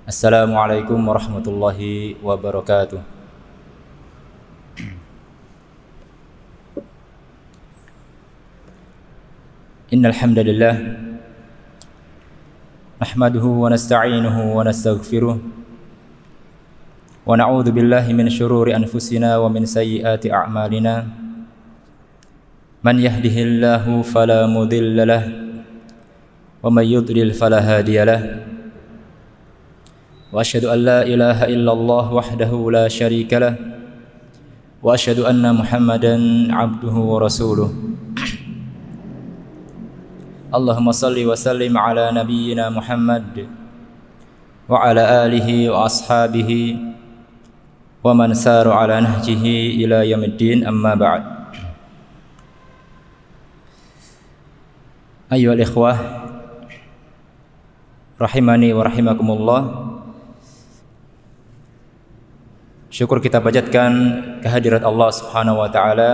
Assalamualaikum warahmatullahi wabarakatuh. Innal hamdalillah nahmaduhu wa nasta'inuhu wa nastaghfiruh wa na'udzu billahi min shururi anfusina wa min sayyiati a'malina. Man yahdihillahu fala mudilla lahu wa may yudlil fala hadiya lahu. Wa asyhadu an la ilaha illallah wahdahu la syarika lah wa asyhadu anna Muhammadan abduhu wa rasuluh. Allahumma salli wa sallim ala nabiyyina Muhammad wa ala alihi wa ashabihi wa man saru ala nahjihi ila yaumiddin, amma ba'd. Ayyuhal ikhwah rahimani wa rahimakumullah, syukur kita panjatkan kehadirat Allah Subhanahu wa taala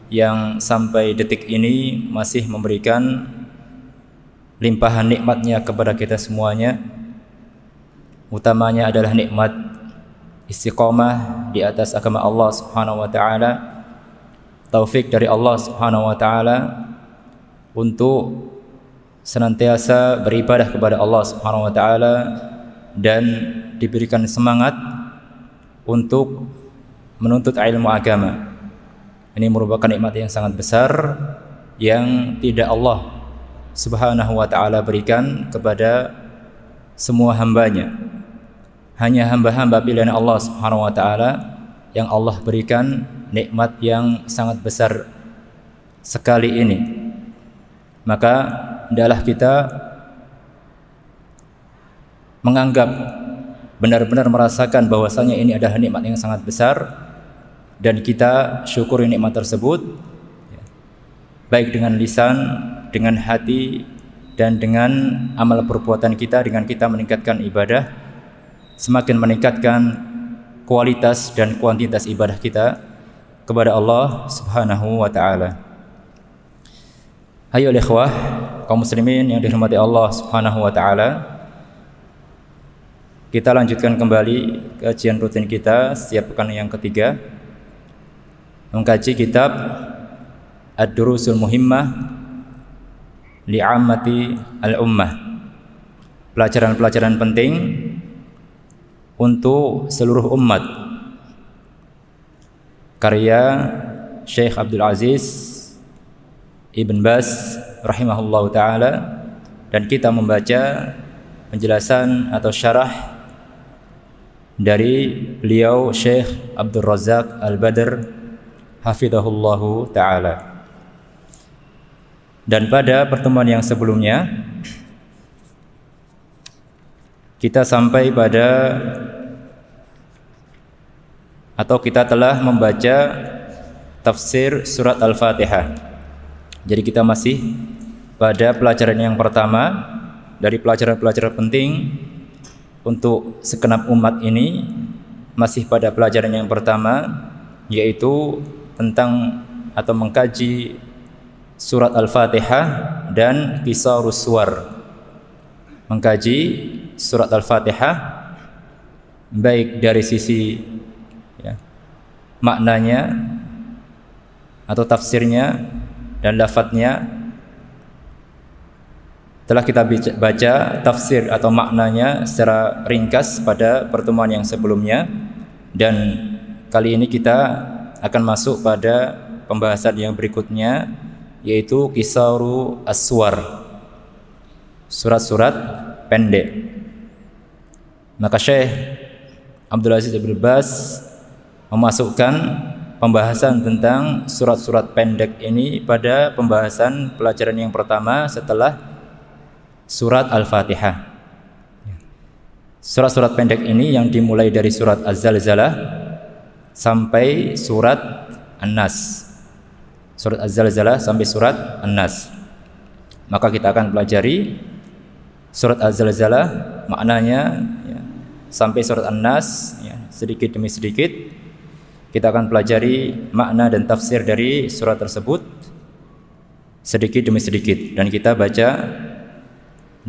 yang sampai detik ini masih memberikan limpahan nikmatnya kepada kita semuanya. Utamanya adalah nikmat istiqamah di atas agama Allah Subhanahu wa taala, taufik dari Allah Subhanahu wa taala untuk senantiasa beribadah kepada Allah Subhanahu wa taala dan diberikan semangat untuk menuntut ilmu agama. Ini merupakan nikmat yang sangat besar yang tidak Allah Subhanahu wa ta'ala berikan kepada semua hambanya. Hanya hamba-hamba pilihan Allah Subhanahu wa ta'ala yang Allah berikan nikmat yang sangat besar sekali ini. Maka hendaklah kita menganggap, benar-benar merasakan bahwasanya ini adalah nikmat yang sangat besar dan kita syukuri nikmat tersebut baik dengan lisan, dengan hati dan dengan amal perbuatan kita. Dengan kita meningkatkan ibadah, semakin meningkatkan kualitas dan kuantitas ibadah kita kepada Allah Subhanahu wa taala. Ayo ikhwah kaum muslimin yang dirahmati Allah Subhanahu wa taala, kita lanjutkan kembali kajian rutin kita setiap pekan yang ketiga, mengkaji kitab Ad-Durusul Muhimmah li'ammati al-ummah, pelajaran-pelajaran penting untuk seluruh umat, karya Syekh Abdul Aziz Ibn Baz rahimahullahu ta'ala, dan kita membaca penjelasan atau syarah dari beliau Syekh Abdul Razak Al-Badr hafidhahullahu ta'ala. Dan pada pertemuan yang sebelumnya kita sampai pada, atau kita telah membaca tafsir surat Al-Fatihah. Jadi kita masih pada pelajaran yang pertama dari pelajaran-pelajaran penting untuk segenap umat ini, masih pada pelajaran yang pertama, yaitu tentang atau mengkaji surat Al-Fatihah dan qisarus suwar. Mengkaji surat Al-Fatihah baik dari sisi maknanya atau tafsirnya dan lafadznya. Telah kita baca tafsir atau maknanya secara ringkas pada pertemuan yang sebelumnya, dan kali ini kita akan masuk pada pembahasan yang berikutnya, yaitu qisaru as-suwar, surat-surat pendek. Maka Syekh Abdul Aziz Ibn Baz memasukkan pembahasan tentang surat-surat pendek ini pada pembahasan pelajaran yang pertama setelah surat Al-Fatihah. Surat-surat pendek ini yang dimulai dari surat Az-Zalzalah sampai surat An-Nas. Surat Az-Zalzalah sampai surat An-Nas. Maka kita akan pelajari surat Az-Zalzalah maknanya sampai surat An-Nas sedikit demi sedikit. Kita akan pelajari makna dan tafsir dari surat tersebut sedikit demi sedikit, dan kita baca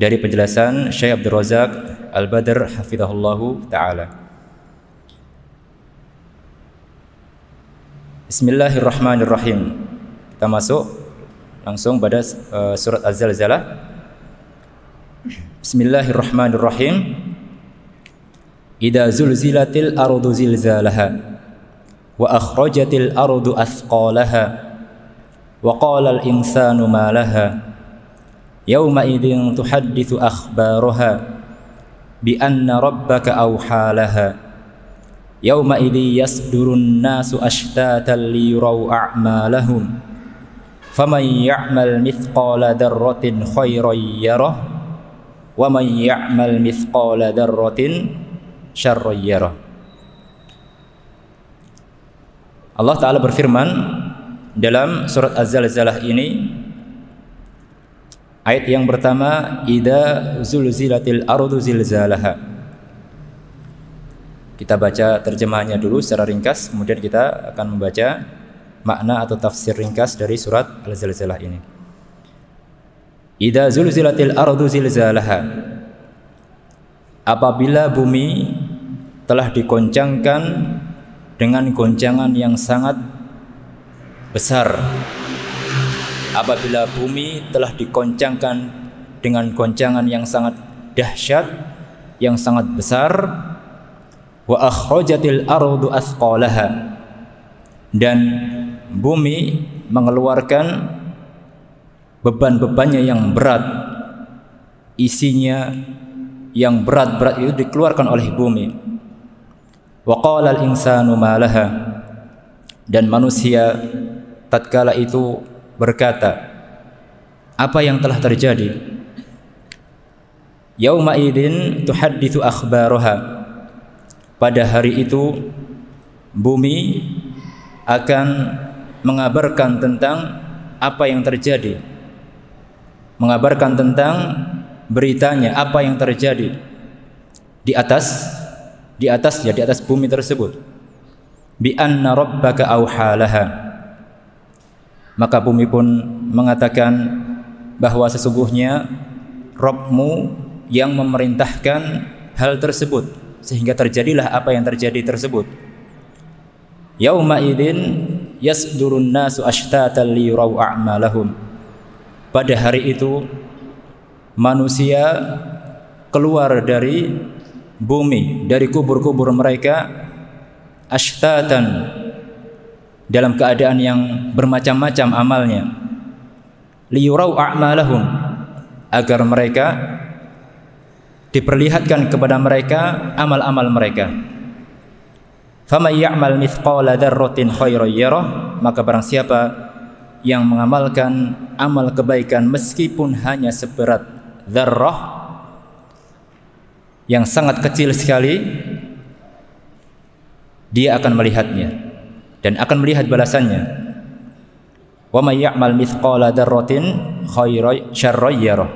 dari penjelasan Syekh Abdul Razak Al-Badr hafizahullahu taala. Bismillahirrahmanirrahim. Kita masuk langsung pada surat Az-Zalzalah. Bismillahirrahmanirrahim. Idza zulzilatil ardu zilzalaha wa akhrajatil ardu athqalaha wa qala al insanu ma laha yauma idzin tuhadditsu akhbaraha bi anna rabbaka awhalaha yauma idzi yasdurun nasu ashtatan liyuraw a'malahum faman ya'mal mithqala dzarratin khairan yarah wa man ya'mal mithqala dzarratin syarran yarah. Allah Ta'ala berfirman dalam surat Az-Zalzalah ini, ayat yang pertama, idza zulzilatil ardu zilzalaha. Kita baca terjemahannya dulu secara ringkas, kemudian kita akan membaca makna atau tafsir ringkas dari surat Al-Zalzalah ini. Idza zulzilatil ardu zilzalaha. Apabila bumi telah dikoncangkan dengan goncangan yang sangat besar. Apabila bumi telah dikoncangkan dengan goncangan yang sangat dahsyat, yang sangat besar, wa akhrajatil ardu athqalaha, dan bumi mengeluarkan beban-bebannya yang berat, isinya yang berat-berat itu dikeluarkan oleh bumi. Wa qala al insanu ma laha, dan manusia tatkala itu berkata, apa yang telah terjadi? Yauma idzin tuhadditsu akhbaraha. Pada hari itu bumi akan mengabarkan tentang apa yang terjadi, mengabarkan tentang beritanya, apa yang terjadi di atas bumi tersebut. Bi anna rabbaka awhalaha. Maka bumi pun mengatakan bahwa sesungguhnya Rabbmu yang memerintahkan hal tersebut, sehingga terjadilah apa yang terjadi tersebut. Yauma idzin yasdurun nasu ashtatan liyuraw a'malahum. Pada hari itu manusia keluar dari bumi, dari kubur-kubur mereka, ashtatan, dalam keadaan yang bermacam-macam amalnya. Liyuraw a'malahum, agar mereka diperlihatkan kepada mereka amal-amal mereka. Faman ya'mal mithqala dzarratin khairan yarah. Maka barang siapa yang mengamalkan amal kebaikan meskipun hanya seberat dzarrah, yang sangat kecil sekali, dia akan melihatnya dan akan melihat balasannya. Wa may ya'mal mithqala dzarratin khairan syarran yarah.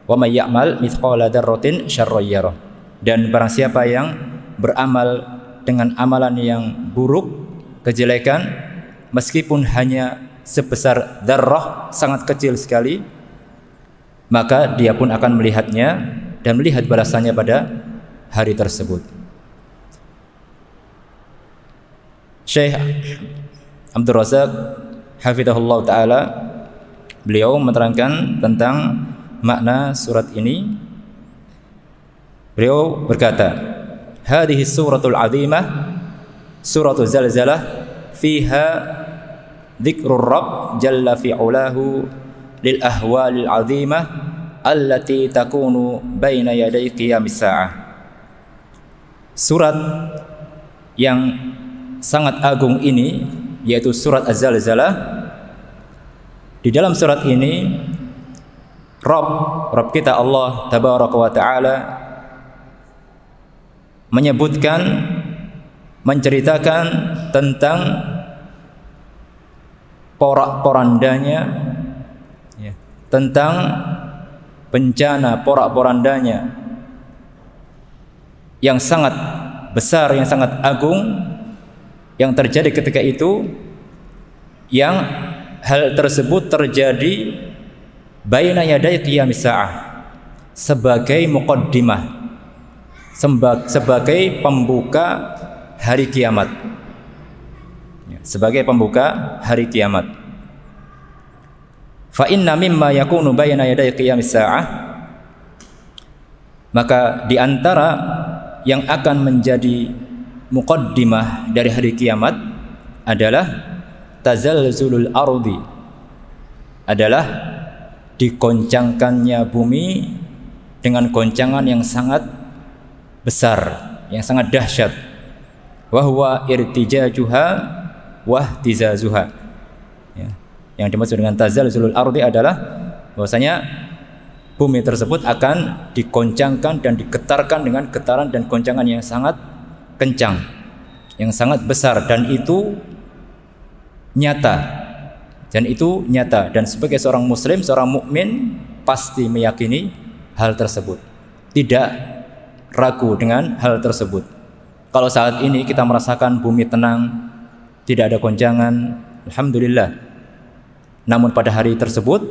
Wa may ya'mal mithqala dzarratin syarran yarah. Dan barang siapa yang beramal dengan amalan yang buruk, kejelekan, meskipun hanya sebesar dzarrah, sangat kecil sekali, maka dia pun akan melihatnya dan melihat balasannya pada hari tersebut. Syekh Abdul Razak hafizahullah ta'ala, beliau menerangkan tentang makna surat ini. Beliau berkata, hadhihi suratul azimah suratul zalzalah fiha dzikrur rabb jalla fi'ulahu lil ahwalil azimah allati takunu baina yaday qiyamis sa'ah. Surat yang sangat agung ini, yaitu surat Az-Zalzalah. Di dalam surat ini Rabb kita Allah tabaraka wa ta'ala menyebutkan, menceritakan tentang porak-porandanya, tentang bencana porak-porandanya yang sangat besar, yang sangat agung yang terjadi ketika itu, yang hal tersebut terjadi baina yaday qiyamis sa'ah, sebagai muqaddimah, sebagai pembuka hari kiamat. Sebagai pembuka hari kiamat. Fa inna mimma yakunu bayna yaday qiyamis sa'ah, maka di antara yang akan menjadi muqaddimah dari hari kiamat adalah tazalzulul ardi, adalah dikoncangkannya bumi dengan goncangan yang sangat besar, yang sangat dahsyat. Wa huwa irtijajuha wa ihtizazuha. Ya. Yang dimaksud dengan tazalzulul ardi adalah bahwasanya bumi tersebut akan dikoncangkan dan digetarkan dengan getaran dan goncangan yang sangat kencang, yang sangat besar, dan itu nyata. Dan sebagai seorang muslim, seorang mukmin pasti meyakini hal tersebut, tidak ragu dengan hal tersebut. Kalau saat ini kita merasakan bumi tenang, tidak ada goncangan, alhamdulillah. Namun pada hari tersebut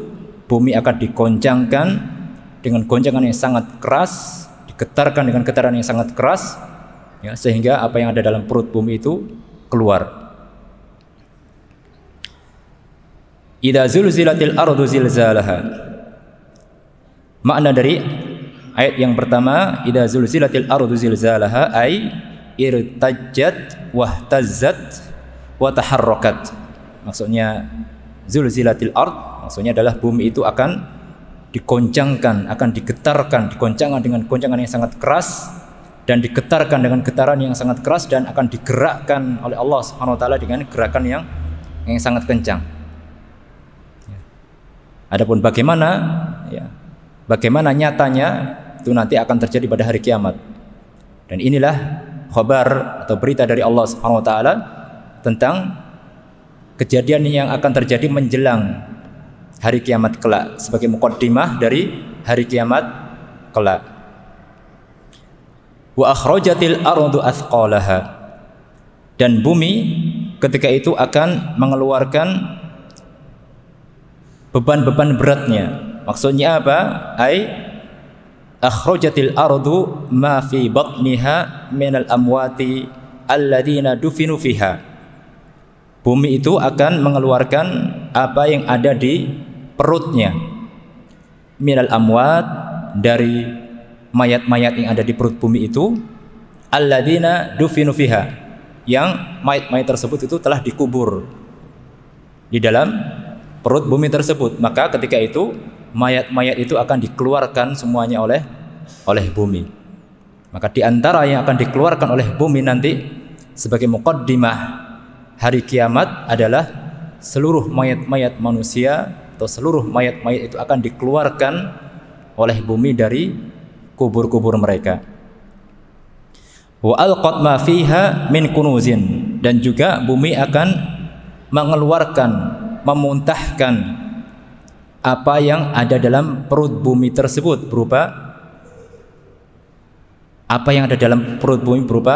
bumi akan digoncangkan dengan goncangan yang sangat keras, digetarkan dengan getaran yang sangat keras, ya, sehingga apa yang ada dalam perut bumi itu keluar. Idza zulzilatil ardu zilzalaha. Makna dari ayat yang pertama, idza zulzilatil ardu zilzalaha, ay irtajjat wahtazzat wa taharrakat. Maksudnya zulzilatil ard, maksudnya adalah bumi itu akan dikoncangkan, akan digetarkan, digoncangkan dengan goncangan yang sangat keras dan digetarkan dengan getaran yang sangat keras, dan akan digerakkan oleh Allah Subhanahu wa taala dengan gerakan yang sangat kencang. Adapun bagaimana nyatanya itu nanti akan terjadi pada hari kiamat. Dan inilah khabar atau berita dari Allah Subhanahu wa taala tentang kejadian yang akan terjadi menjelang hari kiamat kelak, sebagai muqaddimah dari hari kiamat kelak. Wa akhrajatil ardu athqalaha, dan bumi ketika itu akan mengeluarkan beban-beban beratnya. Maksudnya apa? Ai akhrajatil ardu ma fi batniha minal amwati alladzina dufinu fiha. Bumi itu akan mengeluarkan apa yang ada di perutnya, minal amwat, dari mayat-mayat yang ada di perut bumi itu, alladzina dufinu fiha, yang mayat-mayat tersebut itu telah dikubur di dalam perut bumi tersebut. Maka ketika itu mayat-mayat itu akan dikeluarkan semuanya oleh bumi. Maka di antara yang akan dikeluarkan oleh bumi nanti sebagai muqaddimah hari kiamat adalah seluruh mayat-mayat manusia, atau seluruh mayat-mayat itu akan dikeluarkan oleh bumi dari kubur-kubur mereka. Wa alqat ma fiha min kunuzin, dan juga bumi akan mengeluarkan, memuntahkan apa yang ada dalam perut bumi tersebut, berupa apa yang ada dalam perut bumi, berupa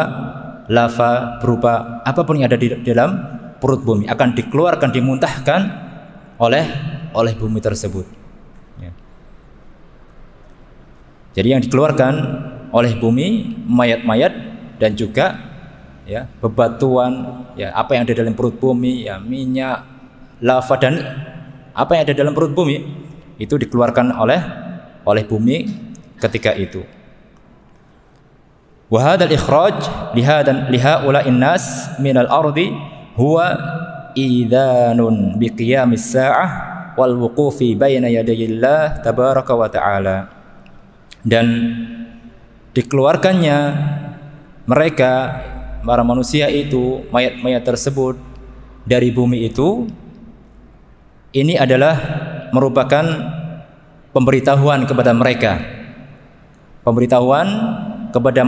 lava, berupa apapun yang ada di dalam perut bumi akan dikeluarkan, dimuntahkan oleh bumi tersebut. Ya. Jadi yang dikeluarkan oleh bumi mayat-mayat dan juga ya bebatuan, ya apa yang ada dalam perut bumi, ya minyak, lava, dan apa yang ada dalam perut bumi itu dikeluarkan oleh bumi ketika itu. Wa hadzal ikhraj lihaula'in nas minal ardi huwa idzanun biqiyamis sa'ah wal wuqufi baina yadayillah tabaraka wa ta'ala. Dan dikeluarkannya mereka, para manusia itu, mayat-mayat tersebut dari bumi itu, ini adalah merupakan pemberitahuan kepada mereka, pemberitahuan kepada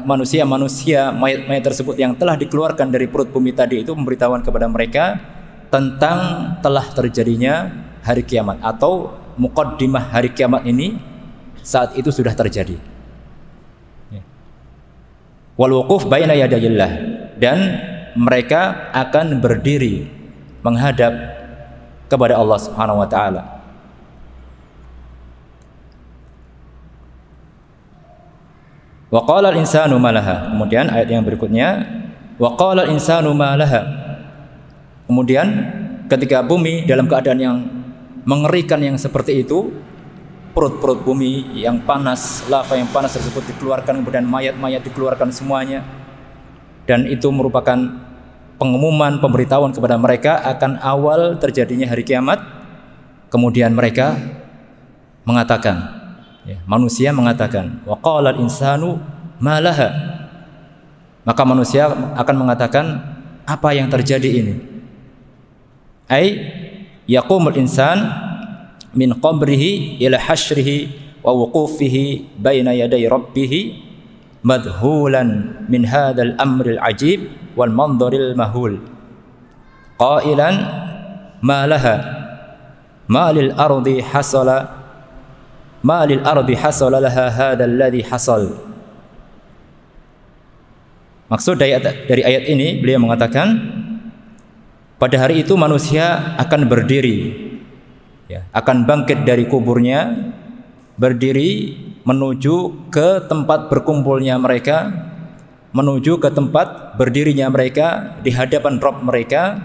manusia-manusia mayat-mayat tersebut yang telah dikeluarkan dari perut bumi tadi itu, pemberitahuan kepada mereka tentang telah terjadinya hari kiamat, atau muqaddimah hari kiamat ini saat itu sudah terjadi. Wal wuquf baina yadayillah, dan mereka akan berdiri menghadap kepada Allah Subhanahu wa taala. Wa qala al-insanu ma laha. Kemudian ayat yang berikutnya, wa qala al-insanu ma laha. Kemudian ketika bumi dalam keadaan yang mengerikan yang seperti itu, perut-perut bumi yang panas, lava yang panas tersebut dikeluarkan, kemudian mayat-mayat dikeluarkan semuanya, dan itu merupakan pengumuman, pemberitahuan kepada mereka akan awal terjadinya hari kiamat. Kemudian mereka mengatakan, manusia mengatakan, wa qala al-insanu ma laha. Maka manusia akan mengatakan, apa yang terjadi ini? Ai yaqumul insan min qabrihi ila hasyrihi wa wuqufihi baina yaday rabbih madhulan min hadzal amril ajib wal manzaril mahul qailan ma laha ma lil ardi hasala laha hadzal ladzi hasal. Maksud dari ayat ini, beliau mengatakan pada hari itu manusia akan berdiri, akan bangkit dari kuburnya, berdiri menuju ke tempat berkumpulnya mereka, menuju ke tempat berdirinya mereka di hadapan Rabb mereka,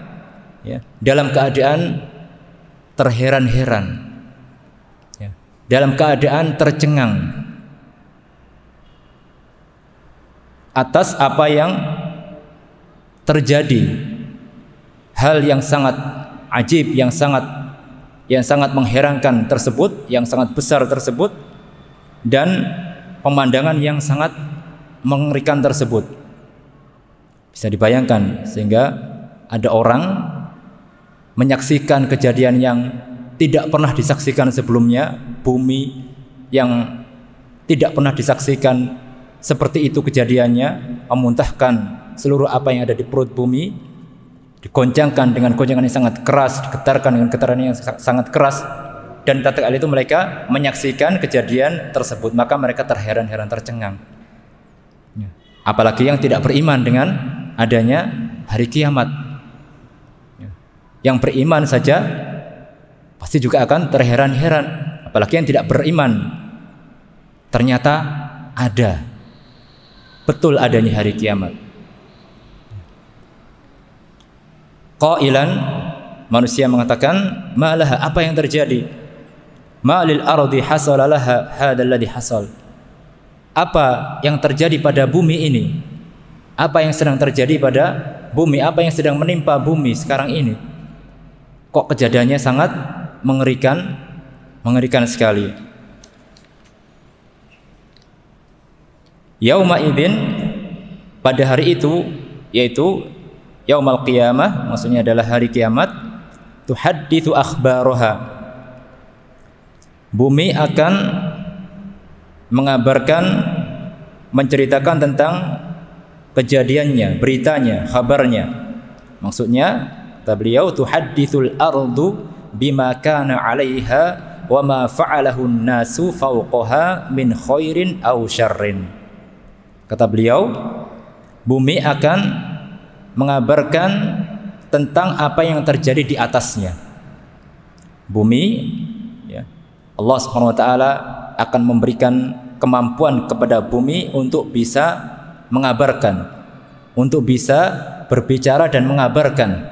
dalam keadaan terheran-heran, dalam keadaan tercengang atas apa yang terjadi. Hal yang sangat ajib, yang sangat mengherankan tersebut, yang sangat besar tersebut, dan pemandangan yang sangat mengerikan tersebut. Bisa dibayangkan, sehingga ada orang menyaksikan kejadian yang tidak pernah disaksikan sebelumnya, bumi yang tidak pernah disaksikan seperti itu kejadiannya, memuntahkan seluruh apa yang ada di perut bumi, digoncangkan dengan goncangan yang sangat keras, digetarkan dengan getaran yang sangat keras, dan tatkala itu mereka menyaksikan kejadian tersebut, maka mereka terheran-heran, tercengang. Apalagi yang tidak beriman dengan adanya hari kiamat. Yang beriman saja pasti juga akan terheran-heran, apalagi yang tidak beriman. Ternyata ada, betul adanya hari kiamat. Qailan, manusia mengatakan, malaha, apa yang terjadi? Ma lil ardi hasala laha hadzal ladzi hasal. Apa yang terjadi pada bumi ini? Apa yang sedang terjadi pada bumi? Apa yang sedang menimpa bumi sekarang ini? Kok kejadiannya sangat mengerikan, mengerikan sekali. Yauma idzin, pada hari itu, yaitu Yaumal qiyamah, maksudnya adalah hari kiamat, tuhadditsu akhbaraha. Bumi akan mengabarkan, menceritakan tentang kejadiannya, beritanya, kabarnya. Maksudnya, kata beliau, tuhadditsul ardu bima kana 'alaiha wa ma fa'alahu an-nasu fawqaha min khairin aw syarrin. Kata beliau, bumi akan mengabarkan tentang apa yang terjadi di atasnya. Bumi, Allah Subhanahu wa taala akan memberikan kemampuan kepada bumi untuk bisa mengabarkan, untuk bisa berbicara dan mengabarkan.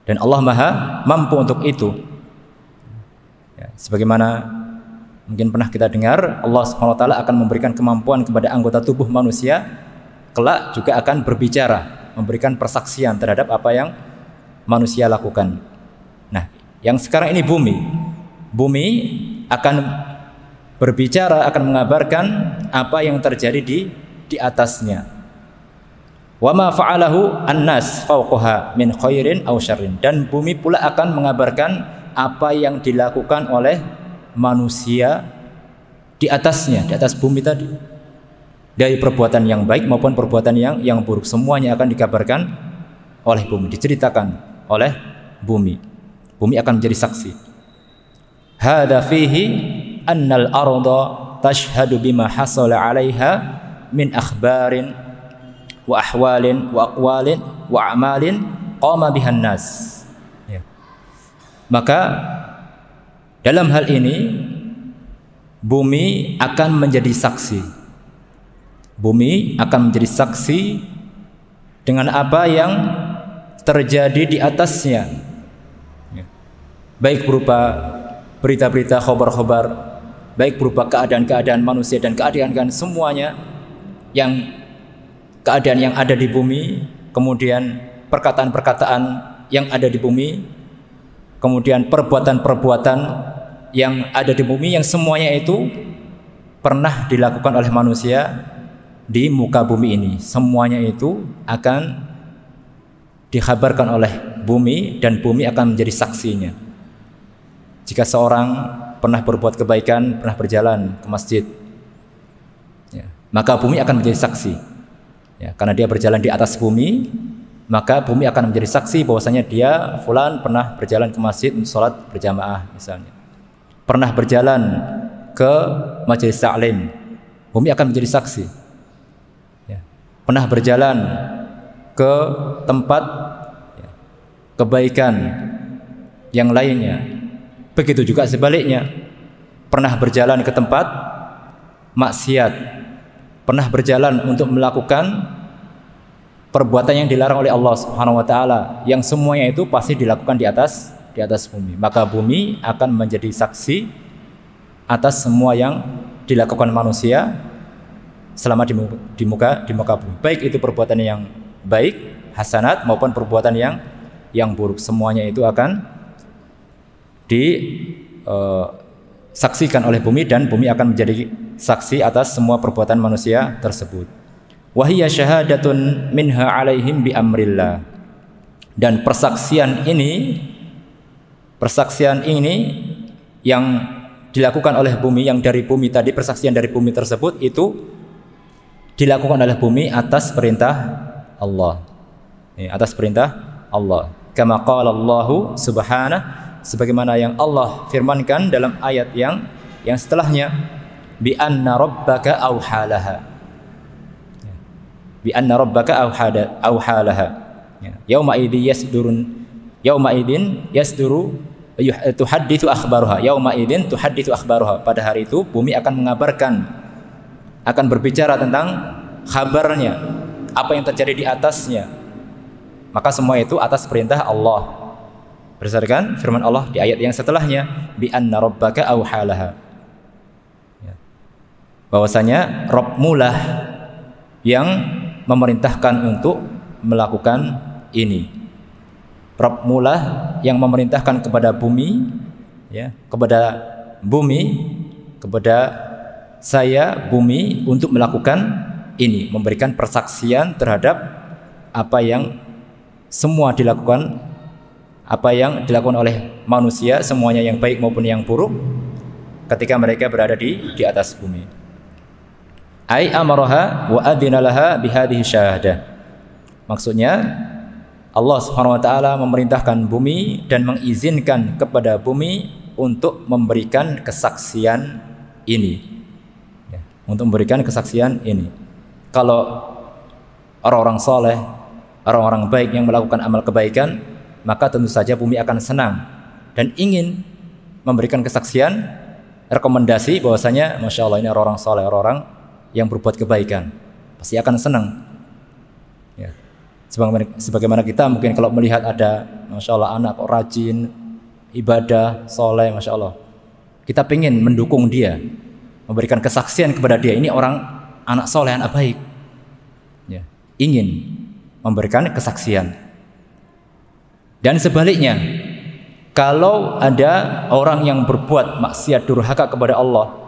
Dan Allah Maha mampu untuk itu. Sebagaimana mungkin pernah kita dengar, Allah Subhanahu wa taala akan memberikan kemampuan kepada anggota tubuh manusia, kelak juga akan berbicara, memberikan persaksian terhadap apa yang manusia lakukan. Nah, yang sekarang ini bumi akan berbicara, akan mengabarkan apa yang terjadi di atasnya. Wa ma fa'alahu an-nas fawqaha min khairin aw syarrin. Dan bumi pula akan mengabarkan apa yang dilakukan oleh manusia di atasnya, di atas bumi tadi. Dari perbuatan yang baik maupun perbuatan yang buruk, semuanya akan dikabarkan oleh bumi, diceritakan oleh bumi. Bumi akan menjadi saksi. Hadza fihi annal arda tashhadu bima hasala 'alaiha min akhbarin wa ahwalin wa aqwalin wa a'malin qama bihan nas. Maka dalam hal ini bumi akan menjadi saksi. Bumi akan menjadi saksi dengan apa yang terjadi di atasnya, baik berupa berita-berita, khobar-khobar, baik berupa keadaan-keadaan manusia dan keadaan semuanya, yang keadaan yang ada di bumi, kemudian perkataan-perkataan yang ada di bumi, kemudian perbuatan-perbuatan yang ada di bumi, yang semuanya itu pernah dilakukan oleh manusia di muka bumi ini. Semuanya itu akan dikhabarkan oleh bumi dan bumi akan menjadi saksinya. Jika seorang pernah berbuat kebaikan, pernah berjalan ke masjid, ya, maka bumi akan menjadi saksi. Ya, karena dia berjalan di atas bumi, maka bumi akan menjadi saksi bahwasanya dia fulan pernah berjalan ke masjid untuk sholat berjamaah misalnya. Pernah berjalan ke majelis ta'lim, bumi akan menjadi saksi. Ya. Pernah berjalan ke tempat kebaikan yang lainnya, begitu juga sebaliknya. Pernah berjalan ke tempat maksiat, pernah berjalan untuk melakukan perbuatan yang dilarang oleh Allah Subhanahu wa taala, yang semuanya itu pasti dilakukan di atas bumi. Maka bumi akan menjadi saksi atas semua yang dilakukan manusia selama di muka bumi, baik itu perbuatan yang baik, hasanat, maupun perbuatan yang buruk. Semuanya itu akan disaksikan oleh bumi, dan bumi akan menjadi saksi atas semua perbuatan manusia tersebut. Wahiyya syahadatun minha alaihim bi amrillah. Dan persaksian ini yang dilakukan oleh bumi, yang dari bumi tadi, persaksian dari bumi tersebut itu dilakukan oleh bumi atas perintah Allah. Atas perintah Allah. Kama qala Allahu subhanahu, sebagaimana yang Allah firmankan dalam ayat yang setelahnya, bi anna rabbaka auhalaha. Bi anna rabbaka auhalaha. Yauma idzin yasduru tuhadditsu akhbaruha. Yauma idzin tuhadditsu akhbaruha. Pada hari itu bumi akan mengabarkan, akan berbicara tentang kabarnya, apa yang terjadi di atasnya. Maka semua itu atas perintah Allah, berdasarkan firman Allah di ayat yang setelahnya, bi anna rabbaka auhalaha. Bahwasanya Rabbmu lah yang memerintahkan untuk melakukan ini. Rabbmu lah yang memerintahkan kepada bumi, ya, kepada saya bumi untuk melakukan ini, memberikan persaksian terhadap apa yang semua dilakukan, apa yang dilakukan oleh manusia, semuanya yang baik maupun yang buruk, ketika mereka berada di atas bumi. Ai amaraha wa adzina laha bihadhihi syahadah. Maksudnya Allah Subhanahu wa taala memerintahkan bumi dan mengizinkan kepada bumi untuk memberikan kesaksian ini. Ya, untuk memberikan kesaksian ini. Kalau orang-orang soleh, orang-orang baik yang melakukan amal kebaikan, maka tentu saja bumi akan senang dan ingin memberikan kesaksian, rekomendasi bahwasanya Masya Allah ini orang-orang soleh, orang-orang yang berbuat kebaikan, pasti akan senang. Ya. Sebagaimana kita mungkin kalau melihat ada Masya Allah anak kok rajin, ibadah, soleh, Masya Allah, kita pengen mendukung dia, memberikan kesaksian kepada dia, ini orang anak soleh, anak baik, ya, ingin memberikan kesaksian. Dan sebaliknya, kalau ada orang yang berbuat maksiat durhaka kepada Allah,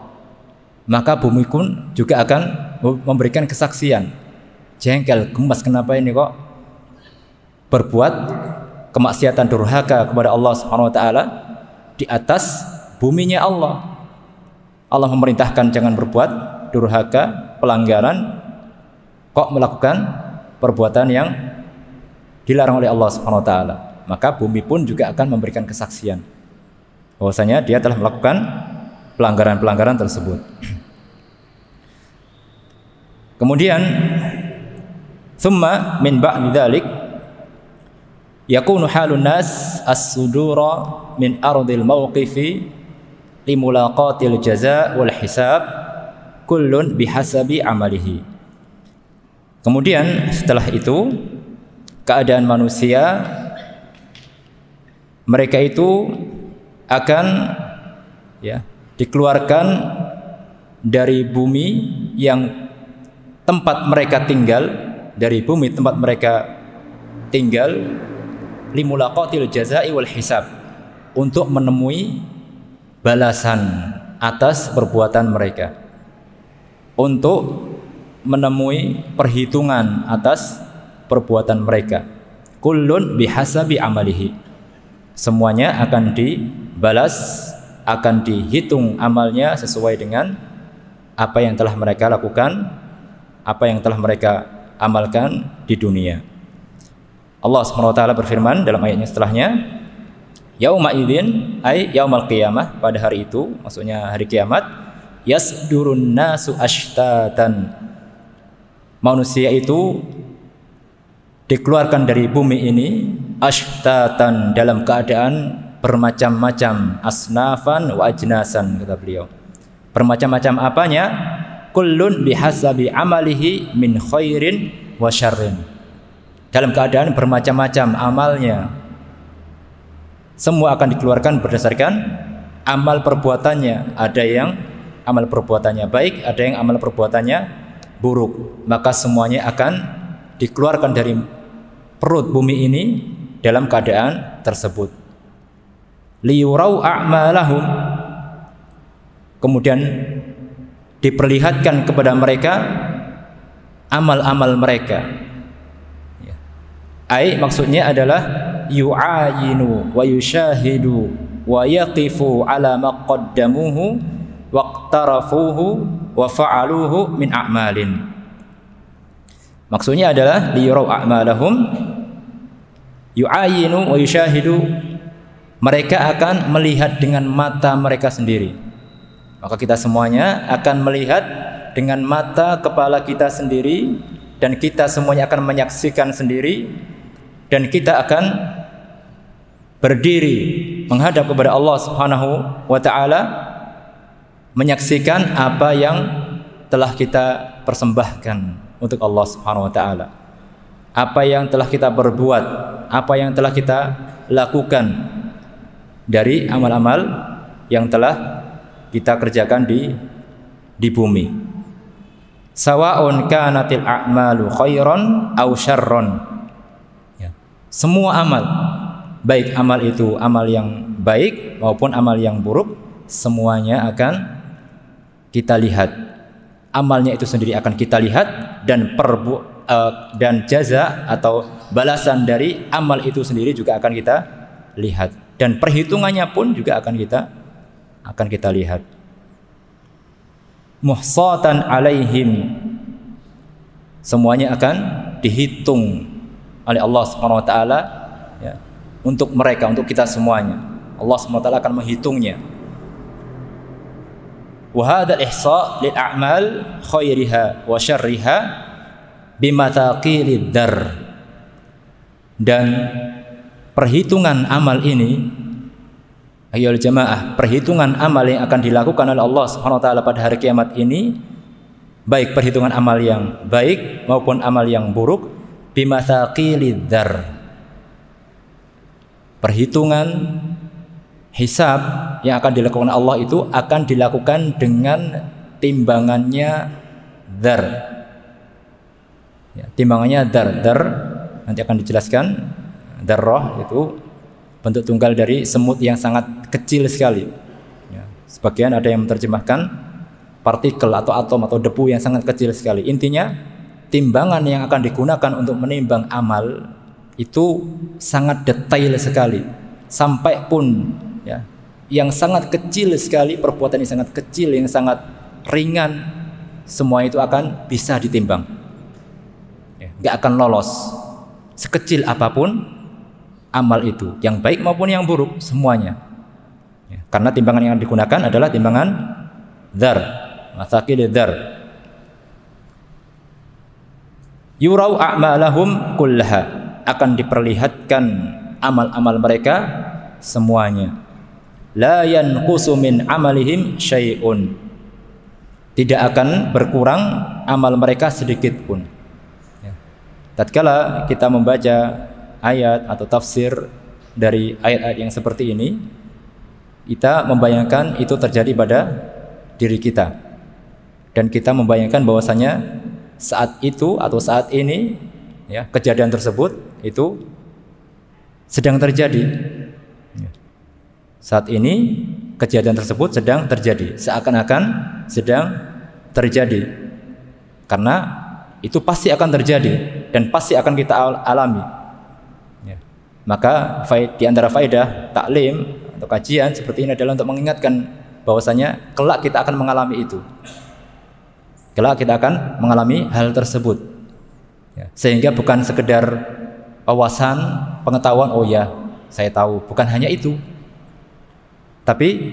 maka bumi pun juga akan memberikan kesaksian. Jengkel, gemas, kenapa ini kok berbuat kemaksiatan durhaka kepada Allah Subhanahu wa taala di atas buminya Allah. Allah memerintahkan jangan berbuat durhaka, pelanggaran, kok melakukan perbuatan yang dilarang oleh Allah Subhanahu wa taala. Maka bumi pun juga akan memberikan kesaksian bahwasanya dia telah melakukan pelanggaran-pelanggaran tersebut. Kemudian thumma min ba'di dzalik yakunu halun nas as-sudura min ardil mawqifi limulaqatil jaza wal hisab kullun bihasabi amalihi. Kemudian setelah itu keadaan manusia, mereka itu akan dikeluarkan dari bumi yang tempat mereka tinggal, dari bumi tempat mereka tinggal, limulaqatil jazai wal hisab, untuk menemui balasan atas perbuatan mereka, untuk menemui perhitungan atas perbuatan mereka. Kullun bihasabi amalihi, semuanya akan dibalas, akan dihitung amalnya sesuai dengan apa yang telah mereka lakukan, apa yang telah mereka amalkan di dunia. Allah Subhanahu wa taala berfirman dalam ayatnya setelahnya, yauma idzin ay yaumal qiyamah, pada hari itu maksudnya hari kiamat, yasdurun nasu ashtatan, manusia itu dikeluarkan dari bumi ini ashtatan, dalam keadaan bermacam-macam, asnafan wa ajnasan, kata beliau. Bermacam-macam apanya? Kullun bihasabi amalihi min khairin wa syarrin, dalam keadaan bermacam-macam amalnya. Semua akan dikeluarkan berdasarkan amal perbuatannya. Ada yang amal perbuatannya baik, ada yang amal perbuatannya buruk. Maka semuanya akan dikeluarkan dari perut bumi ini dalam keadaan tersebut. Liyurau a'malahum, kemudian diperlihatkan kepada mereka amal-amal mereka. Ai maksudnya adalah yu'ayinu wa yushahidu wa yaqifu ala ma qaddamuhu waqtarafuhu wa fa'aluhu min a'malin. Maksudnya adalah liyurau a'malahum, yu'ayinu wa yushahidu, mereka akan melihat dengan mata mereka sendiri. Maka kita semuanya akan melihat dengan mata kepala kita sendiri, dan kita semuanya akan menyaksikan sendiri, dan kita akan berdiri menghadap kepada Allah Subhanahu wa taala, menyaksikan apa yang telah kita persembahkan untuk Allah Subhanahu wa taala, apa yang telah kita berbuat, apa yang telah kita lakukan dari amal-amal yang telah kita kerjakan di bumi. Sawa'un kanatil a'malu khairan aw syarran. Semua amal, baik amal itu amal yang baik maupun amal yang buruk, semuanya akan kita lihat. Amalnya itu sendiri akan kita lihat, dan jaza atau balasan dari amal itu sendiri juga akan kita lihat, dan perhitungannya pun juga akan kita lihat. Muhsatan alaihim, semuanya akan dihitung oleh Allah Subhanahu wa taala untuk mereka, untuk kita semuanya. Allah Subhanahu wa taala akan menghitungnya. Wa hadzal ihsa lil a'mal khairiha wa syarriha bimathaqilid dar, dan perhitungan amal ini, ayyuhal jamaah, perhitungan amal yang akan dilakukan oleh Allah Subhanahu wa taala pada hari kiamat ini, baik perhitungan amal yang baik maupun amal yang buruk, bimathaqilid dar, perhitungan hisab yang akan dilakukan Allah itu akan dilakukan dengan timbangannya dar. Timbangannya dar nanti akan dijelaskan. Darrah itu bentuk tunggal dari semut yang sangat kecil sekali. Sebagian ada yang menerjemahkan partikel atau atom atau debu yang sangat kecil sekali. Intinya timbangan yang akan digunakan untuk menimbang amal itu sangat detail sekali, sampai pun yang sangat kecil sekali, perbuatan yang sangat kecil, yang sangat ringan, semua itu akan bisa ditimbang, nggak akan lolos. Sekecil apapun amal itu, yang baik maupun yang buruk, semuanya. Karena timbangan yang digunakan adalah timbangan dzar, mathaqil dzar. Yurau a'malahum kullaha, akan diperlihatkan amal-amal mereka semuanya. la yanqusu min amalihim syai'un. Tidak akan berkurang amal mereka sedikit pun. Tatkala kita membaca ayat atau tafsir dari ayat-ayat yang seperti ini, kita membayangkan itu terjadi pada diri kita, dan kita membayangkan bahwasanya saat itu atau saat ini, ya, kejadian tersebut itu sedang terjadi. Saat ini kejadian tersebut sedang terjadi, seakan-akan sedang terjadi, karena itu pasti akan terjadi dan pasti akan kita alami. Ya. Maka di antara faedah taklim atau kajian seperti ini adalah untuk mengingatkan bahwasanya kelak kita akan mengalami itu. Kelak kita akan mengalami hal tersebut. Ya. Sehingga bukan sekedar wawasan, pengetahuan, oh ya saya tahu, bukan hanya itu. Tapi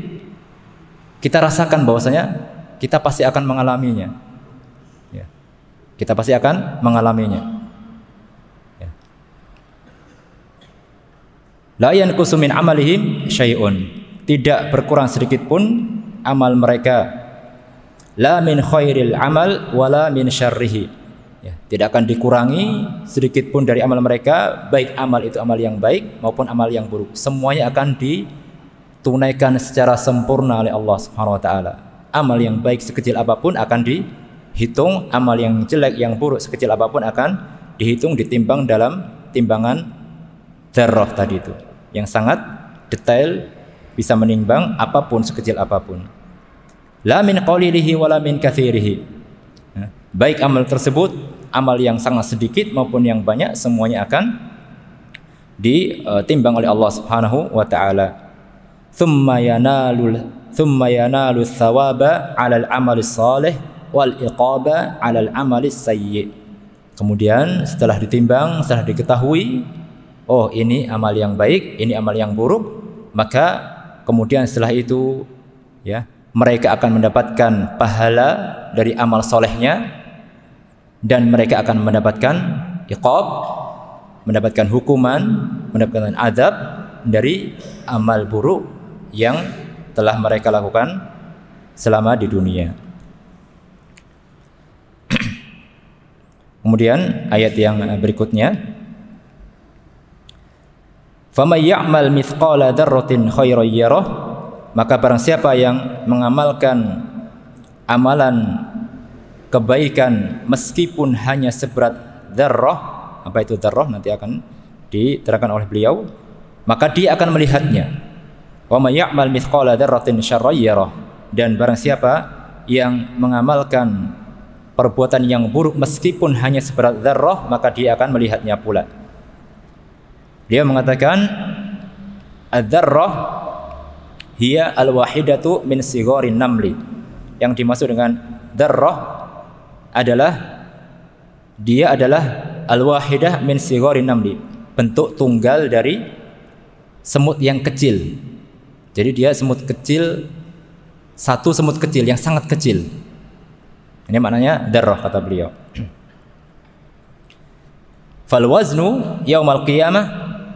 kita rasakan bahwasanya kita pasti akan mengalaminya. Ya. Kita pasti akan mengalaminya. Ya. La yanqusu min amalihim syai'un. Tidak berkurang sedikit pun amal mereka. La min khairil amal wala min syarrihi. Ya, tidak akan dikurangi sedikit pun dari amal mereka, baik amal itu amal yang baik maupun amal yang buruk. Semuanya akan ditunaikan secara sempurna oleh Allah Subhanahu wa taala. Amal yang baik sekecil apapun akan dihitung, amal yang jelek yang buruk sekecil apapun akan dihitung, ditimbang dalam timbangan dzarrah tadi itu, yang sangat detail, bisa menimbang apapun sekecil apapun. La min qalilihi wala min katsirihi. Baik amal tersebut, amal yang sangat sedikit maupun yang banyak, semuanya akan ditimbang oleh Allah Subhanahu wa taala. Thumma yanalu thawaba 'alal 'amalis salih wal iqaba 'alal 'amalis sayyi. Kemudian setelah ditimbang, setelah diketahui, oh ini amal yang baik, ini amal yang buruk, maka kemudian setelah itu, ya, mereka akan mendapatkan pahala dari amal solehnya, dan mereka akan mendapatkan iqab, mendapatkan hukuman, mendapatkan azab dari amal buruk yang telah mereka lakukan selama di dunia. Kemudian ayat yang berikutnya, faman ya'mal mithqala dzarratin khairan yarah, maka barang siapa yang mengamalkan amalan kebaikan meskipun hanya seberat dzarrah, apa itu dzarrah nanti akan diterangkan oleh beliau, maka dia akan melihatnya. Wa may ya'mal mithqala dzarratin syarran yarah, dan barang siapa yang mengamalkan perbuatan yang buruk meskipun hanya seberat dzarrah, maka dia akan melihatnya pula. Dia mengatakan adz-dzarrah hiya al-wahidatu min sigharin namli. Yang dimaksud dengan dzarrah adalah dia adalah al-wahidah min sigharin namli, bentuk tunggal dari semut yang kecil. Jadi dia semut kecil, satu semut kecil yang sangat kecil. Ini maknanya dzarrah kata beliau. Fal waznu yaumal qiyamah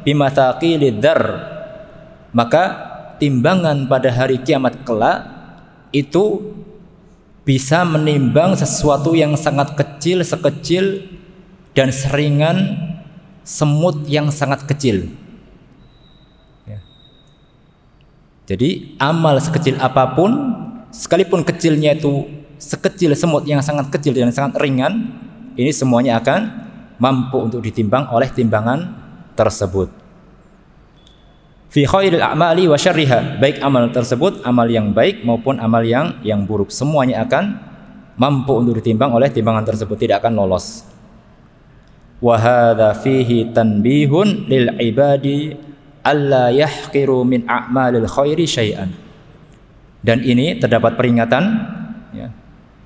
bimathaqilid dzarr, maka timbangan pada hari kiamat kelak itu bisa menimbang sesuatu yang sangat kecil, sekecil dan seringan semut yang sangat kecil. Ya. Jadi amal sekecil apapun, sekalipun kecilnya itu sekecil semut yang sangat kecil dan sangat ringan, ini semuanya akan mampu untuk ditimbang oleh timbangan tersebut. Fi khairil a'mali wa syarriha, baik amal tersebut amal yang baik maupun amal yang buruk, semuanya akan mampu untuk ditimbang oleh timbangan tersebut, tidak akan lolos. Wa hadza fihi tanbihun lil ibadi alla yahqiru min a'malil khairi syai'an. Dan ini terdapat peringatan, ya,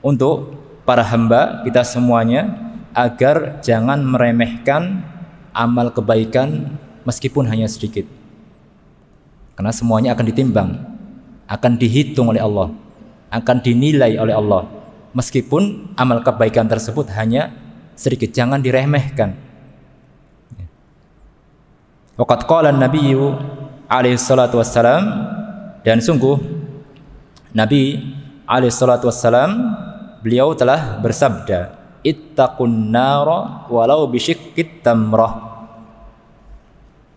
untuk para hamba kita semuanya agar jangan meremehkan amal kebaikan meskipun hanya sedikit. Karena semuanya akan ditimbang, akan dihitung oleh Allah, akan dinilai oleh Allah. Meskipun amal kebaikan tersebut hanya sedikit, jangan diremehkan. Waqad qala an-nabiyyu alaihi salatu wassalam, Dan sungguh Nabi alaihi salatu wassalam beliau telah bersabda, ittaqun nara walau bisyiqqit tamrah.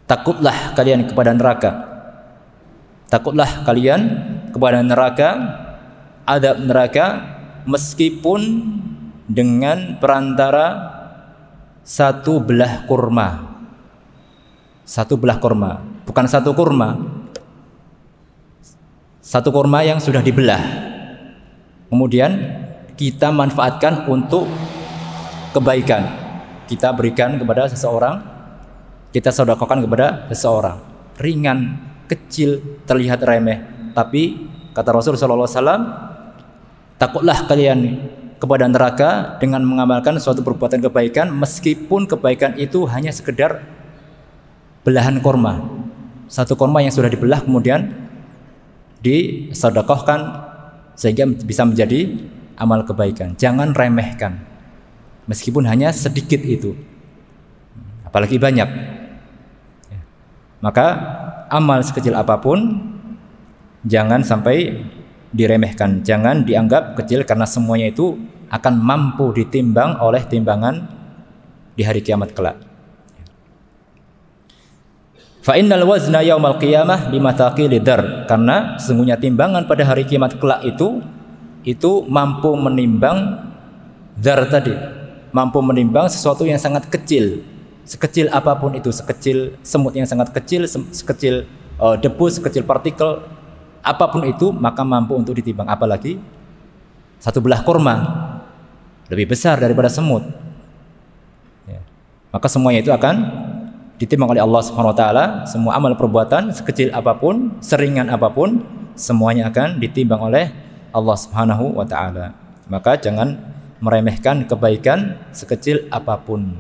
Takutlah kalian kepada neraka. Takutlah kalian kepada neraka, adab neraka, meskipun dengan perantara satu belah kurma. Satu belah kurma, bukan satu kurma. Satu kurma yang sudah dibelah. Kemudian kita manfaatkan untuk kebaikan. Kita berikan kepada seseorang, kita sedekahkan kepada seseorang. Ringan, kecil, terlihat remeh, tapi kata Rasul sallallahu alaihi wasallam, takutlah kalian kepada neraka dengan mengamalkan suatu perbuatan kebaikan, meskipun kebaikan itu hanya sekedar belahan kurma. Satu kurma yang sudah dibelah kemudian disedekahkan sehingga bisa menjadi amal kebaikan. Jangan remehkan, meskipun hanya sedikit itu, apalagi banyak. Maka amal sekecil apapun jangan sampai diremehkan, jangan dianggap kecil, karena semuanya itu akan mampu ditimbang oleh timbangan di hari kiamat kelak. Fa innal wazna yaumal qiyamah bimathaqili dar, karena sesungguhnya timbangan pada hari kiamat kelak itu mampu menimbang dar tadi, mampu menimbang sesuatu yang sangat kecil, sekecil apapun itu, sekecil semut yang sangat kecil, sekecil debu, sekecil partikel apapun itu, maka mampu untuk ditimbang. Apalagi satu belah kurma, lebih besar daripada semut ya. Maka semuanya itu akan ditimbang oleh Allah Subhanahu wa taala. Semua amal perbuatan sekecil apapun, seringan apapun, semuanya akan ditimbang oleh Allah Subhanahu wa taala. Maka jangan meremehkan kebaikan sekecil apapun,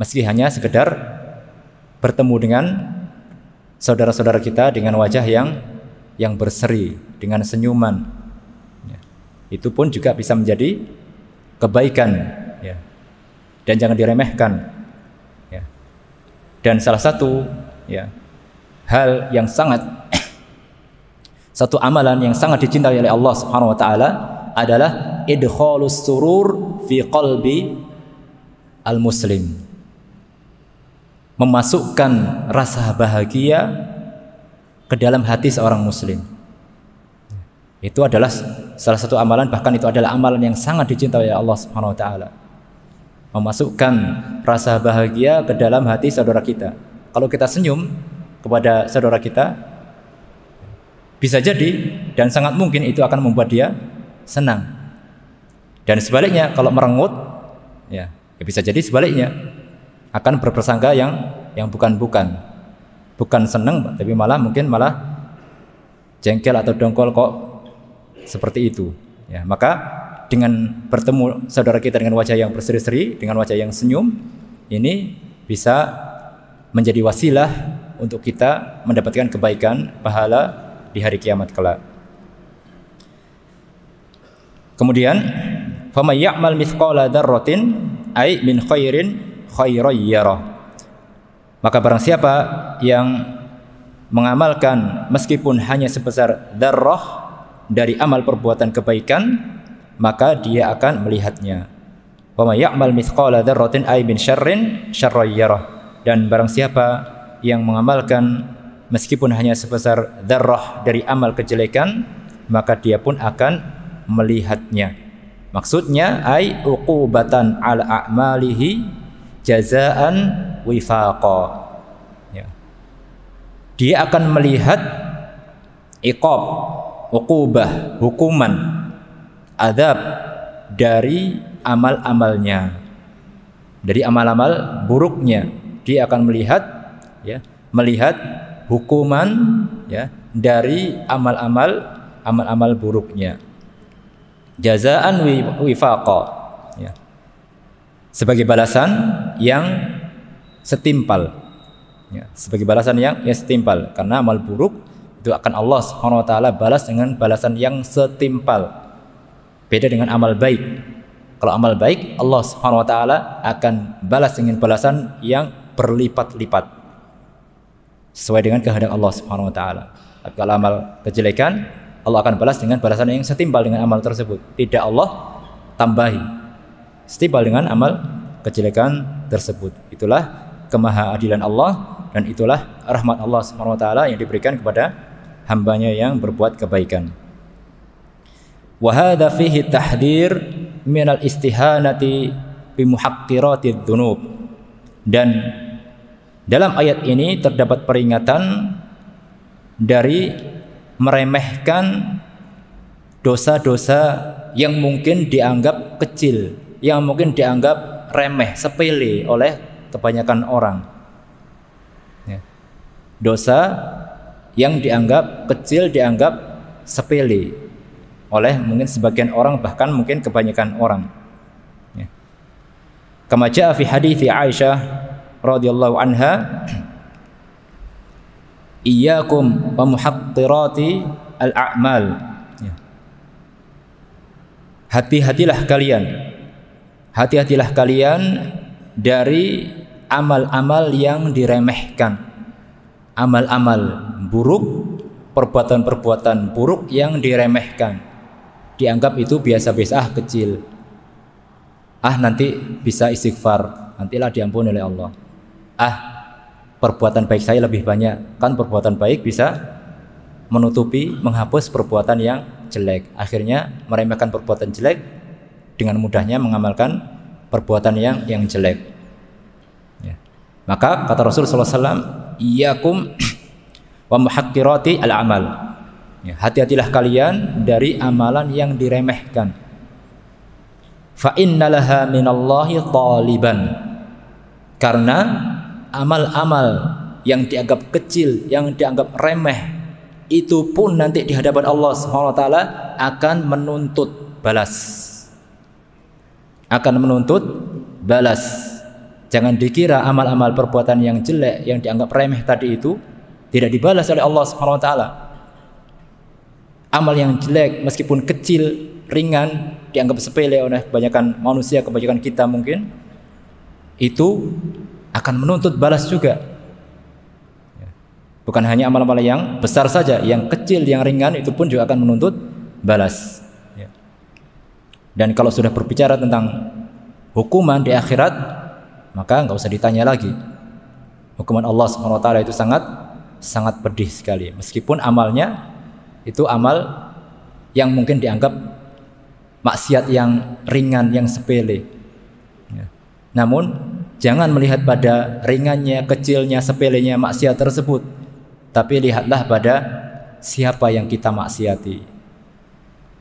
meski hanya sekedar bertemu dengan saudara-saudara kita dengan wajah yang berseri, dengan senyuman ya. Itu pun juga bisa menjadi kebaikan ya. Dan jangan diremehkan ya. Dan salah satu ya, hal yang sangat satu amalan yang sangat dicintai oleh Allah Subhanahu wa taala adalah idkhalus surur fi qalbi al-muslim. Memasukkan rasa bahagia ke dalam hati seorang muslim. Itu adalah salah satu amalan, bahkan itu adalah amalan yang sangat dicintai oleh Allah Subhanahu wa taala. Memasukkan rasa bahagia ke dalam hati saudara kita. Kalau kita senyum kepada saudara kita, bisa jadi dan sangat mungkin itu akan membuat dia senang. Dan sebaliknya kalau merengut ya bisa jadi sebaliknya akan berprasangka yang bukan-bukan. Bukan senang, tapi mungkin malah jengkel atau dongkol kok seperti itu ya. Maka dengan bertemu saudara kita dengan wajah yang berseri-seri, dengan wajah yang senyum, ini bisa menjadi wasilah untuk kita mendapatkan kebaikan, pahala di hari kiamat kelak. Kemudian faman ya'mal mithqala dzarratin ay min khairin khairan yarah. Maka barang siapa yang mengamalkan meskipun hanya sebesar dzarrah dari amal perbuatan kebaikan, maka dia akan melihatnya. Faman ya'mal mithqala dzarratin ay min syarrin syarran yarah. Dan barang siapa yang mengamalkan meskipun hanya sebesar dzarrah dari amal kejelekan, maka dia pun akan melihatnya. Maksudnya ai uqubatan ala a'malihi jazaan wifaqa ya. Dia akan melihat iqab, uqubah, hukuman, azab dari amal-amalnya, dari amal-amal buruknya. Dia akan melihat ya, melihat hukuman ya dari amal-amal buruknya. Jazaan wifaqa ya. Sebagai balasan yang setimpal ya, sebagai balasan yang setimpal, karena amal buruk itu akan Allah Subhanahu wa taala balas dengan balasan yang setimpal. Beda dengan amal baik. Kalau amal baik, Allah Subhanahu wa taala akan balas dengan balasan yang berlipat-lipat sesuai dengan kehendak Allah Subhanahu wa taala. Tapi kalau amal kejelekan, Allah akan balas dengan balasan yang setimpal dengan amal tersebut. Tidak Allah tambahi, setimpal dengan amal kejelekan tersebut. Itulah kemahaadilan Allah dan itulah rahmat Allah Subhanahu wa taala yang diberikan kepada hambanya yang berbuat kebaikan. Wa hadza fihi tahdhir min al-istihanati bi muhaqqirati dzunub. Dan dalam ayat ini terdapat peringatan dari meremehkan dosa-dosa yang mungkin dianggap kecil, yang mungkin dianggap remeh, sepele oleh kebanyakan orang. Dosa yang dianggap kecil, dianggap sepele oleh mungkin sebagian orang, bahkan mungkin kebanyakan orang. Kama jaa fi hadithi Aisyah radhiyallahu anha, iyyakum wa muhaqqirati al-a'mal. Hati-hatilah kalian dari amal-amal yang diremehkan, amal-amal buruk, perbuatan-perbuatan buruk yang diremehkan, dianggap itu biasa-biasa, kecil. Nanti bisa istighfar, nantilah diampuni oleh Allah. Perbuatan baik saya lebih banyak, kan perbuatan baik bisa menutupi, menghapus perbuatan yang jelek. Akhirnya meremehkan perbuatan jelek, dengan mudahnya mengamalkan perbuatan yang jelek. Maka kata Rasul sallallahu alaihi wasallam, iyyakum wa muhaqqirati al-amal. Hati-hatilah kalian dari amalan yang diremehkan. Fa innalaha minallahi taliban. Karena amal-amal yang dianggap kecil, yang dianggap remeh, itu pun nanti di hadapan Allah Subhanahu wa taala akan menuntut balas. Akan menuntut balas. Jangan dikira amal-amal perbuatan yang jelek, yang dianggap remeh tadi itu tidak dibalas oleh Allah Subhanahu wa taala. Amal yang jelek meskipun kecil, ringan, dianggap sepele oleh kebanyakan manusia, kebanyakan kita mungkin, itu akan menuntut balas juga. Bukan hanya amal-amal yang besar saja, yang kecil, yang ringan itu pun juga akan menuntut balas. Dan kalau sudah berbicara tentang hukuman di akhirat, maka nggak usah ditanya lagi. Hukuman Allah Subhanahu wa taala itu sangat pedih sekali. Meskipun amalnya itu amal yang mungkin dianggap maksiat yang ringan, yang sepele. Namun jangan melihat pada ringannya, kecilnya, sepelenya maksiat tersebut, tapi lihatlah pada siapa yang kita maksiati.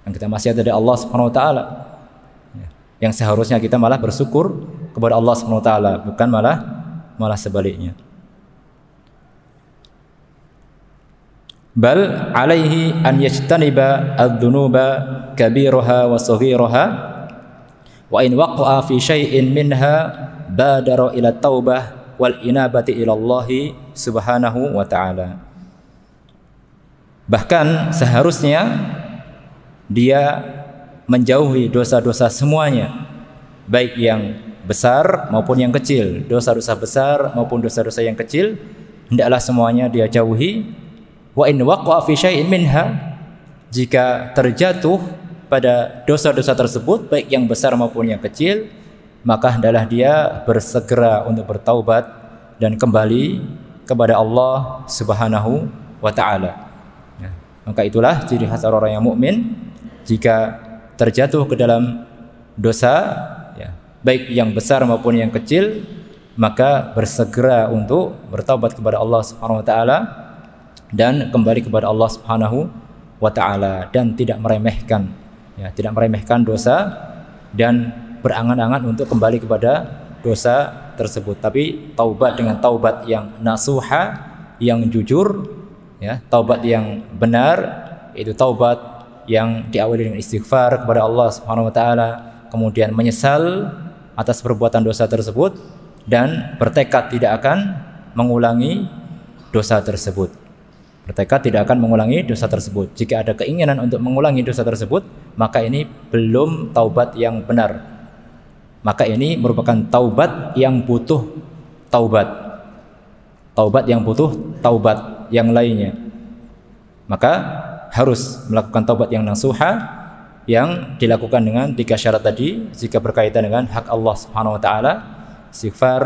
Yang kita maksiati dari Allah Subhanahu wa taala. Yang seharusnya kita malah bersyukur kepada Allah Subhanahu wa taala, bukan malah sebaliknya. Bal alaihi an yajtaniba adz-dzunuba kabiraha wa saghiraha wa in waqa'a fi syai'in minha badara ila taubah wal inabati ila Allah Subhanahu wa taala. Bahkan seharusnya dia menjauhi dosa-dosa semuanya, baik yang besar maupun yang kecil. Dosa-dosa besar maupun dosa-dosa yang kecil hendaklah semuanya dia jauhi. Wa in waqa'a fi syai'in minha, jika terjatuh pada dosa-dosa tersebut baik yang besar maupun yang kecil, maka hendaklah dia bersegera untuk bertaubat dan kembali kepada Allah Subhanahu wa taala. Maka itulah ciri khas orang yang mukmin, jika terjatuh ke dalam dosa, baik yang besar maupun yang kecil, maka bersegera untuk bertaubat kepada Allah Subhanahu wa taala dan kembali kepada Allah Subhanahu wa taala, dan tidak meremehkan dosa dan berangan-angan untuk kembali kepada dosa tersebut, tapi taubat dengan taubat yang nasuha, yang jujur, taubat yang benar, itu taubat yang diawali dengan istighfar kepada Allah Subhanahu wa taala, kemudian menyesal atas perbuatan dosa tersebut dan bertekad tidak akan mengulangi dosa tersebut. Bertekad tidak akan mengulangi dosa tersebut. Jika ada keinginan untuk mengulangi dosa tersebut, maka ini belum taubat yang benar. Maka ini merupakan taubat yang butuh taubat. Taubat yang butuh taubat yang lainnya. Maka harus melakukan taubat yang nasuha, yang dilakukan dengan 3 syarat tadi. Jika berkaitan dengan hak Allah Subhanahu wa taala, istighfar,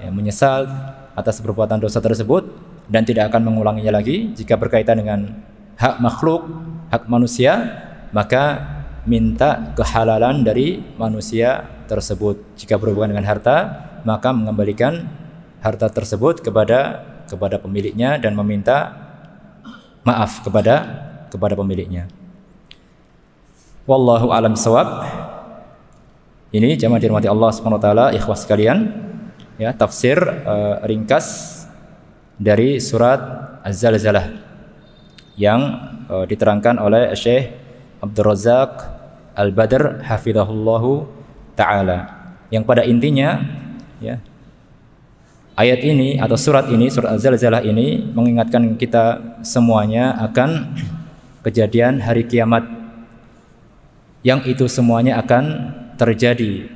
ya, menyesal atas perbuatan dosa tersebut dan tidak akan mengulanginya lagi. Jika berkaitan dengan hak makhluk, hak manusia, maka minta kehalalan dari manusia tersebut. Jika berhubungan dengan harta, maka mengembalikan harta tersebut kepada pemiliknya dan meminta maaf kepada pemiliknya. Wallahu a'lam bishawab. Ini jemaah dirahmati Allah Subhanahu wa taala, ikhwas sekalian, ya, tafsir ringkas dari surat Az-Zalzalah yang diterangkan oleh Syekh Abdul Razak Al-Badr hafizahullahu taala, yang pada intinya, ya, ayat ini atau surat ini, surat Az-Zalzalah ini mengingatkan kita semuanya akan kejadian hari kiamat, yang itu semuanya akan terjadi.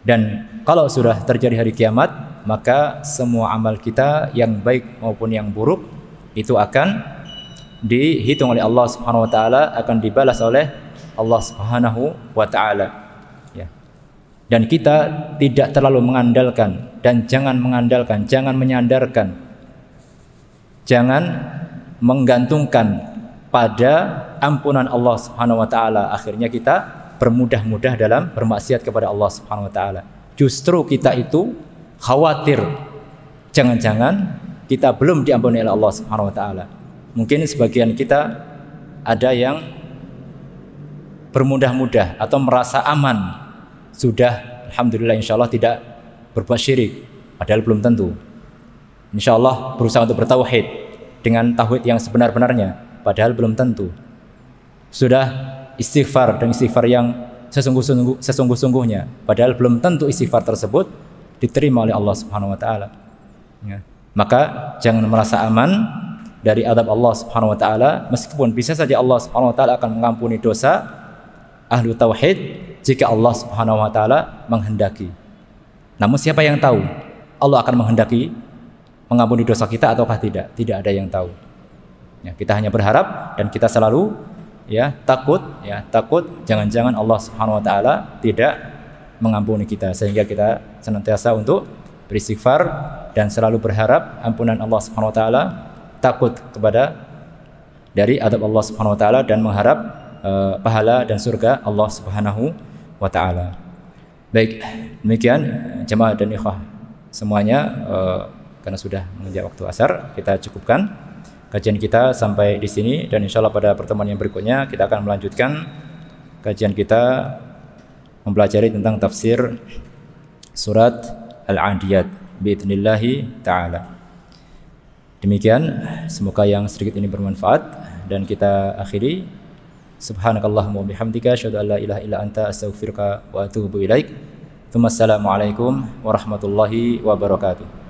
Dan kalau sudah terjadi hari kiamat, maka semua amal kita yang baik maupun yang buruk itu akan dihitung oleh Allah Subhanahu wa taala, akan dibalas oleh Allah Subhanahu wa taala, ya. Dan kita tidak terlalu mengandalkan dan jangan mengandalkan, jangan menyandarkan, jangan menggantungkan pada ampunan Allah Subhanahu wa taala. Akhirnya kita bermudah-mudah dalam bermaksiat kepada Allah Subhanahu wa taala. Justru kita itu khawatir jangan-jangan kita belum diampuni oleh Allah Subhanahu wa taala. Mungkin sebagian kita ada yang bermudah-mudah atau merasa aman, sudah alhamdulillah insyaallah tidak berbuat syirik, padahal belum tentu. Insyaallah berusaha untuk bertauhid dengan tauhid yang sebenar-benarnya, padahal belum tentu. Sudah istighfar dan istighfar yang sesungguh-sungguhnya, padahal belum tentu istighfar tersebut diterima oleh Allah Subhanahu wa taala. Ya. Maka jangan merasa aman dari adab Allah Subhanahu wa taala, meskipun bisa saja Allah Subhanahu wa taala akan mengampuni dosa ahlu tauhid jika Allah Subhanahu wa taala menghendaki. Namun siapa yang tahu Allah akan menghendaki mengampuni dosa kita ataukah tidak? Tidak ada yang tahu. Ya, kita hanya berharap dan kita selalu, ya, takut jangan-jangan Allah Subhanahu wa taala tidak mengampuni kita, sehingga kita senantiasa untuk beristighfar dan selalu berharap ampunan Allah Subhanahu wa taala, takut kepada dari adab Allah Subhanahu wa taala dan mengharap pahala dan surga Allah Subhanahu wa taala. Baik, demikian jemaah dan ikhwah semuanya, karena sudah menginjak waktu asar, kita cukupkan kajian kita sampai di sini, dan insyaallah pada pertemuan yang berikutnya kita akan melanjutkan kajian kita mempelajari tentang tafsir surat Al-Adiyat biidznillah taala. Demikian, semoga yang sedikit ini bermanfaat dan kita akhiri. Subhanakallahumma wa bihamdika asyhadu an la ilaha illa anta astaghfiruka wa atubu ilaik. Assalamualaikum warahmatullahi wabarakatuh.